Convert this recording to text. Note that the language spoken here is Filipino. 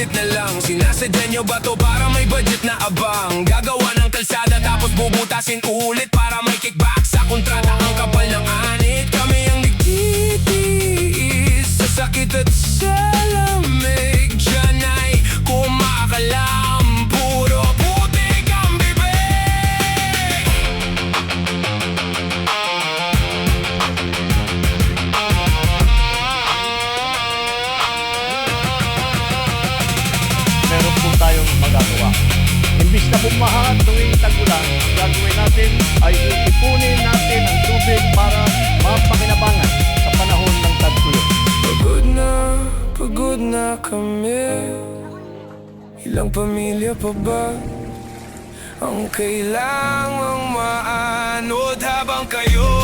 Paulit-ulit na lang, sinasadya nyo ba to para may budget na abang? Gagawa ng kalsada tapos bubutasin ulit para may kickback sa kontrata. Ang kapal ng anit, kami ang nagtitiis sa sakit at sa lamig. Diyan ay kumakalam, puro putik ang bibig. Meron po tayong magagawa. Imbis na bumaha tuwing tag-ulan, ang gagawin natin ay iipunin natin ang tubig para mapakinabangan sa panahon ng tag-ulan. Pagod na kami. Ilang pamilya pa ba ang kailangang maanod habang kayo